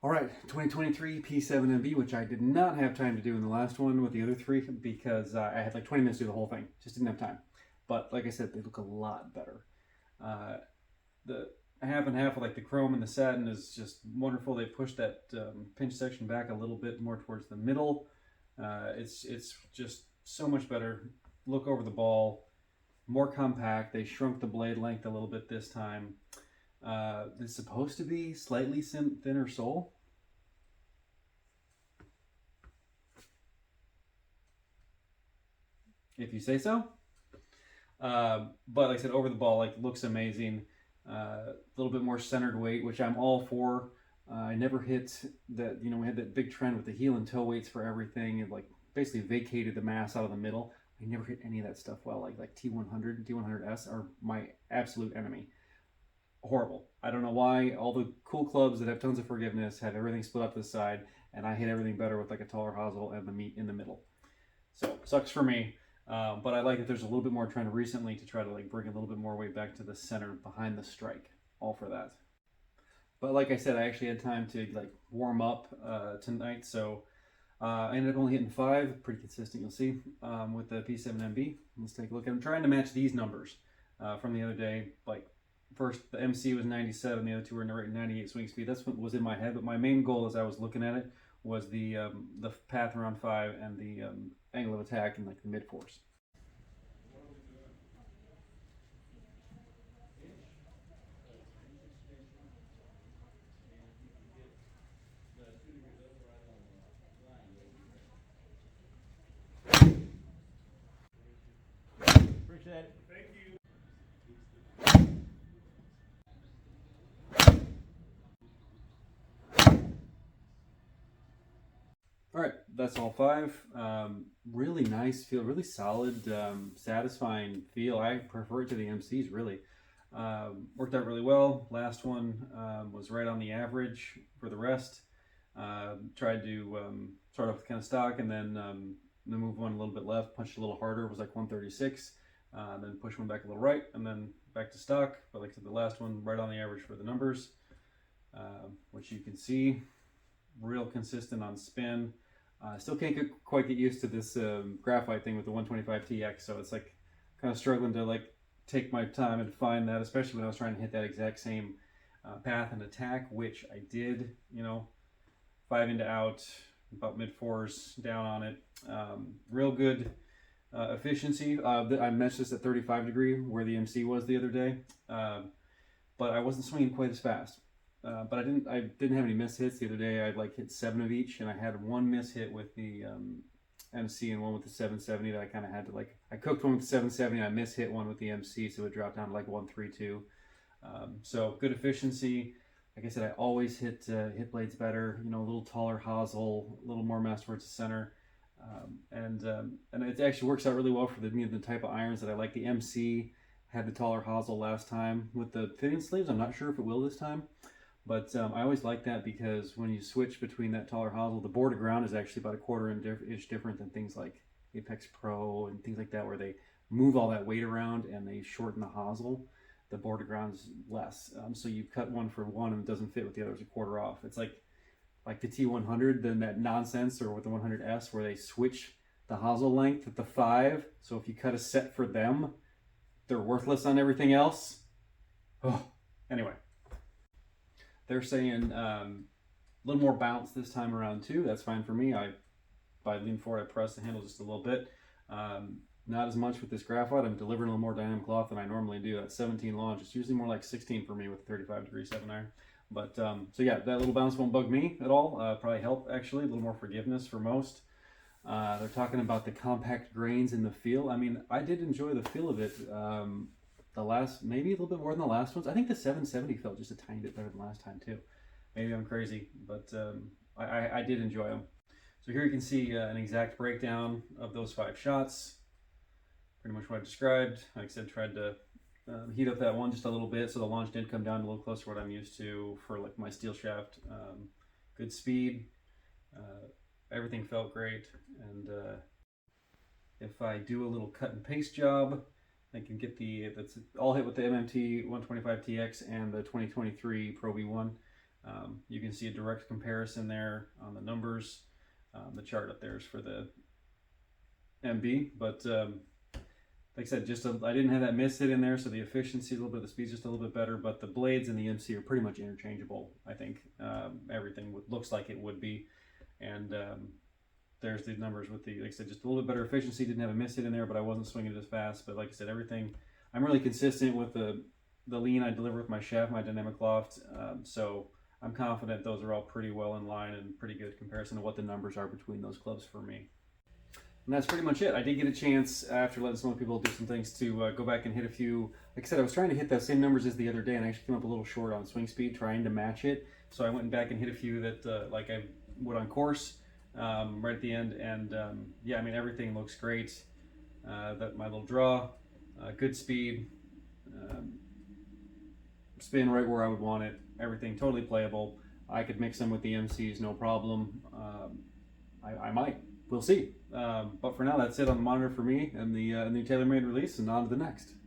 All right, 2023 P7MB, which I did not have time to do in the last one with the other three because I had like 20 minutes to do the whole thing. Just didn't have time. But like I said, they look a lot better. Uh, the half and half of like the chrome and the satin is just wonderful. They pushed that pinch section back a little bit more towards the middle. It's just so much better. Look over the ball, more compact. They shrunk the blade length a little bit this time. It's supposed to be slightly thinner sole. If you say so. But like I said, over the ball, like looks amazing. A little bit more centered weight, which I'm all for. I never hit that. We had that big trend with the heel and toe weights for everything. It like basically vacated the mass out of the middle. I never hit any of that stuff well. Like T100 and T100S are my absolute enemy. Horrible. I don't know why all the cool clubs that have tons of forgiveness have everything split up this side, and I hit everything better with like a taller hosel and the meat in the middle. So sucks for me. But I like that there's a little bit more trend recently to try to like bring a little bit more weight back to the center behind the strike. All for that. But like I said, I actually had time to like warm up tonight, so I ended up only hitting 5, pretty consistent. You'll see with the P7MB. Let's take a look. I'm trying to match these numbers from the other day. Like first, the MC was 97, the other two were 98 swing speed. That's what was in my head. But my main goal as I was looking at it was the path around 5 and the angle of attack in like the mid force. Appreciate it. Thank you. All right, that's all 5. Really nice feel, really solid, satisfying feel. I prefer it to the MCs, really. Worked out really well. Last one was right on the average for the rest. Tried to start off with kind of stock and then move one a little bit left, punched a little harder, was like 136. Then push one back a little right and then back to stock. But like I said, the last one right on the average for the numbers, which you can see. Real consistent on spin. Still can't quite get used to this graphite thing with the 125TX, so it's like kind of struggling to like take my time and find that, especially when I was trying to hit that exact same path and attack, which I did. 5 into out, about mid 4s down on it. Real good efficiency. I mentioned this at 35 degree where the MC was the other day, but I wasn't swinging quite as fast. But I didn't have any miss hits the other day. I like hit 7 of each, and I had one miss hit with the MC and one with the 770 that I kind of had to like. I cooked one with the 770, and I miss hit one with the MC, so it dropped down to like 132. So good efficiency. Like I said, I always hit blades better. A little taller hosel, a little more mass towards the center, and it actually works out really well for the type of irons that I like. The MC had the taller hosel last time with the fitting sleeves. I'm not sure if it will this time. But I always like that because when you switch between that taller hosel, the bore to ground is actually about a quarter-inch different than things like Apex Pro and things like that, where they move all that weight around and they shorten the hosel. The bore to ground is less. So you cut one for one and it doesn't fit with the other, it's a quarter off. It's like the T100, then that nonsense, or with the 100S where they switch the hosel length at the 5. So if you cut a set for them, they're worthless on everything else. Oh, anyway. They're saying a little more bounce this time around too. That's fine for me. If I lean forward, I press the handle just a little bit. Not as much with this graphite. I'm delivering a little more dynamic cloth than I normally do. At 17 launch, it's usually more like 16 for me with a 35 degree 7 iron. But so yeah, that little bounce won't bug me at all. Probably help actually. A little more forgiveness for most. They're talking about the compact grains in the feel. I mean, I did enjoy the feel of it. The last, maybe a little bit more than the last ones. I think the 770 felt just a tiny bit better than last time too. Maybe I'm crazy, but I did enjoy them. So here you can see an exact breakdown of those 5 shots. Pretty much what I described. Like I said, tried to heat up that one just a little bit, so the launch did come down a little closer to what I'm used to for like my steel shaft. Good speed. Everything felt great, and if I do a little cut and paste job, I can get that's all hit with the MMT 125TX and the 2023 Pro V1. You can see a direct comparison there on the numbers. The chart up there is for the MB, but like I said, I didn't have that miss hit in there, so the efficiency, a little bit, the speed's just a little bit better, but the blades and the MC are pretty much interchangeable. I think everything looks like it would be, and there's the numbers with the, like I said, just a little bit better efficiency. Didn't have a miss hit in there, but I wasn't swinging it as fast. But like I said, everything, I'm really consistent with the lean I deliver with my shaft, my dynamic loft, so I'm confident those are all pretty well in line and pretty good comparison to what the numbers are between those clubs for me. And that's pretty much it. I did get a chance after letting some people do some things to go back and hit a few. Like I said, I was trying to hit those same numbers as the other day, and I actually came up a little short on swing speed trying to match it. So I went back and hit a few that like I would on course right at the end. And yeah, I mean, everything looks great. That my little draw, good speed, spin right where I would want it. Everything totally playable. I could mix them with the MCs, no problem. I might. We'll see. But for now, that's it on the monitor for me and the new TaylorMade release, and on to the next.